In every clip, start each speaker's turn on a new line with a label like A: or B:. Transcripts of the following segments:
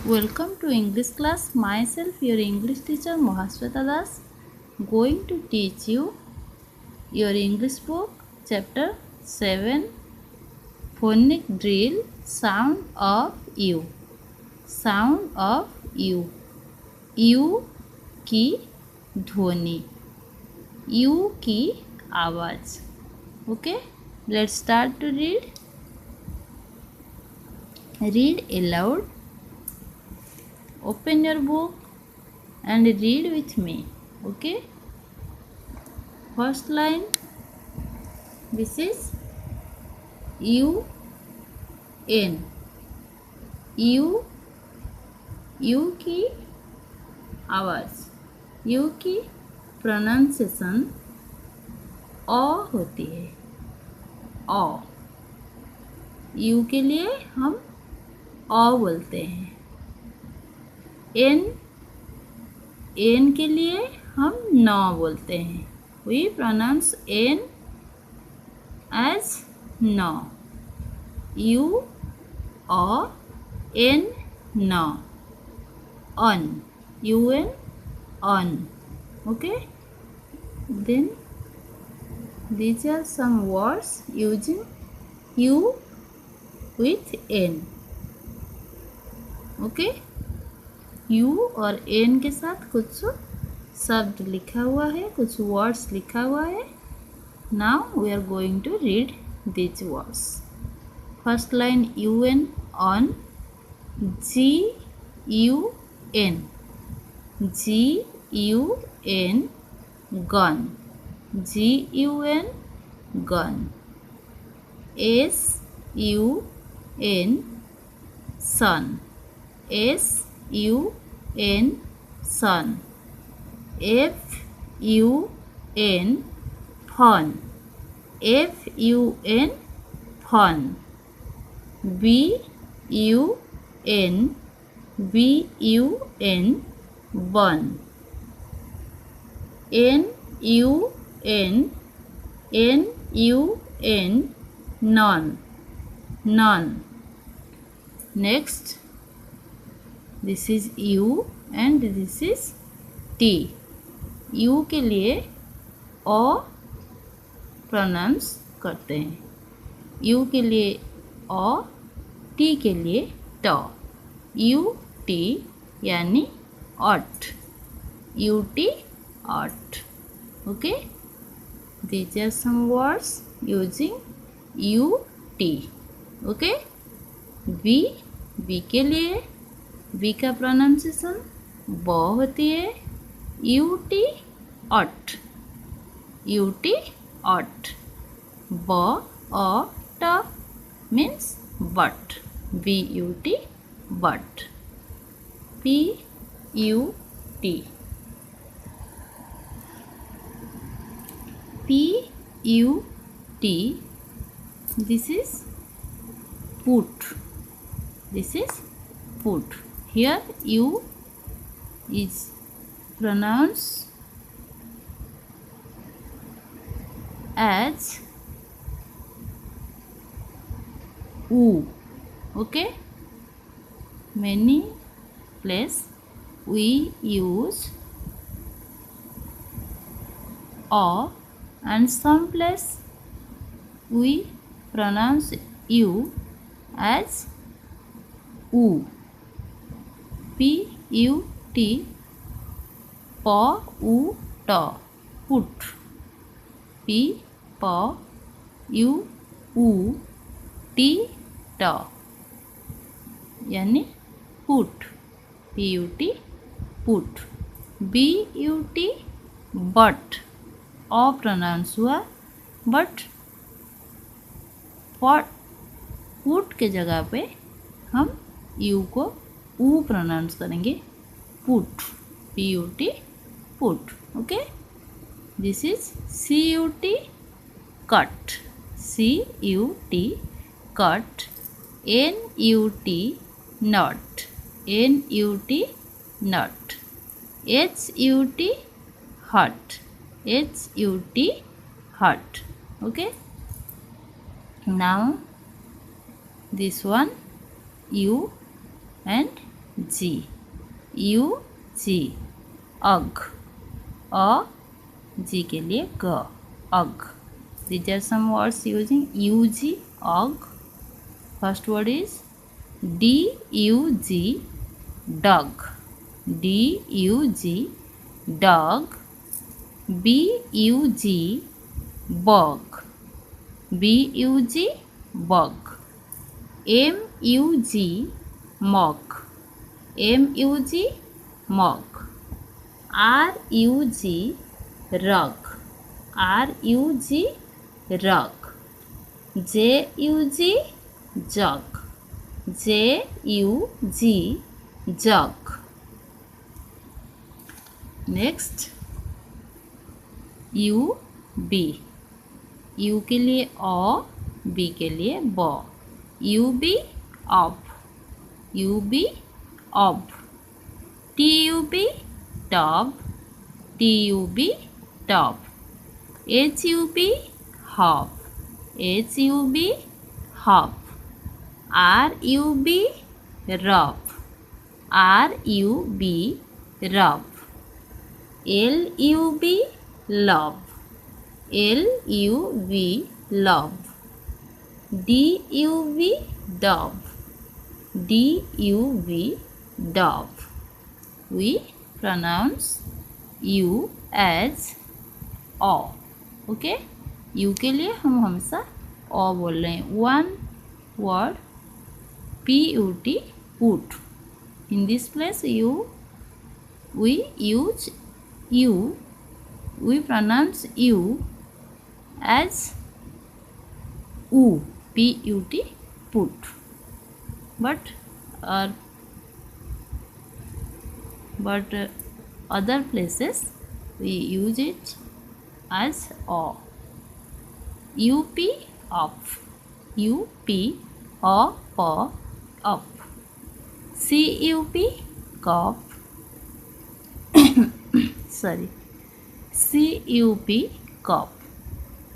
A: Welcome to English class. Myself, your English teacher Mahasweta Das, going to teach you your English book, chapter 7, phonic drill, sound of U. Sound of U. U की ध्वनि, U की आवाज. Okay, let's start to read. Read aloud. Open your book and read with me. Okay, first line, this is U N. U की आवाज, U की pronunciation अ होती है. अ, U के लिए हम अ बोलते हैं. एन के लिए हम न बोलते हैं. वी प्रोनाउंस एन एज न. यू अ एन न. अन, यू एन अन. Okay, then these are some words using U with N. Okay, U और N के साथ कुछ शब्द लिखा हुआ है, कुछ वर्ड्स लिखा हुआ है. Now we are going to read these words. First line, UN, on. G-U-N, G-U-N, gun. G-U-N, gun. S-U-N, sun. S-U-N, sun. F-U-N, fun. F-U-N, fun. B-U-N, B-U-N, bun. N-U-N, N-U-N, none. None. Next, this is U and this is T. U के लिए अ pronounce करते हैं. U के लिए अ, T के लिए ट. U T यानी अट. U T at. Okay, these are some words using U T. Okay, B के लिए B का प्रोनाउंसिएशन ब होती है. U T अट. U T अट. ब अ ट means but. B U T, but. P U T. P U T, this is put. This is put. Here U is pronounced as U. Okay, many place we use a, and some place we pronounce U as U. P U T, P U T, put. P P U U T T यानी put. P U T, put. B U T, but. अ pronounce हुआ, but put के जगह पे हम U को ऊ pronounce करेंगे. Put. P U T, put. Okay, this is C U T, cut. C U T, cut. N U T, nut. N U T, nut. H U T, हट. H U T, hut. Okay, now this one U and G, U G, अग, अ जी के लिए ग, अग. These are some words using ug, ug. First word is dug, dug, dug, dog. bug, bug, bug, bug. mug, mug, mug, mug. rug, rug, rug, rug. jug, jug, jug, jug. Next U B, U के लिए अ, B के लिए ब. U B अब, U B अब. T U B tub, T U B tub. H U B hub, H U B hub. R U B rub, R U B rub. L U B love, L U V love. D U V dove, D U V dove. We pronounce U as O. Okay, U के लिए हम हमेशा O बोल रहे हैं. One word PUT, put. In this place we use U, we pronounce U as U, P-U-T, put. But other places we use it as O. U-P, up, U-P, O, up. C-U-P, cup. Sorry, CUP cup,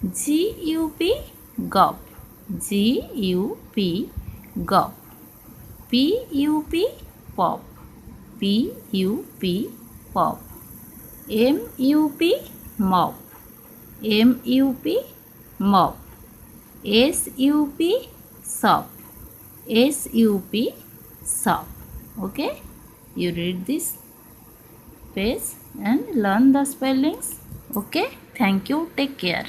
A: GUP gup, GUP gup. PUP pop, PUP pop. MUP mop, MUP mop. SUP sup, SUP sup. Okay, you read this page and learn the spellings. Okay, thank you, take care.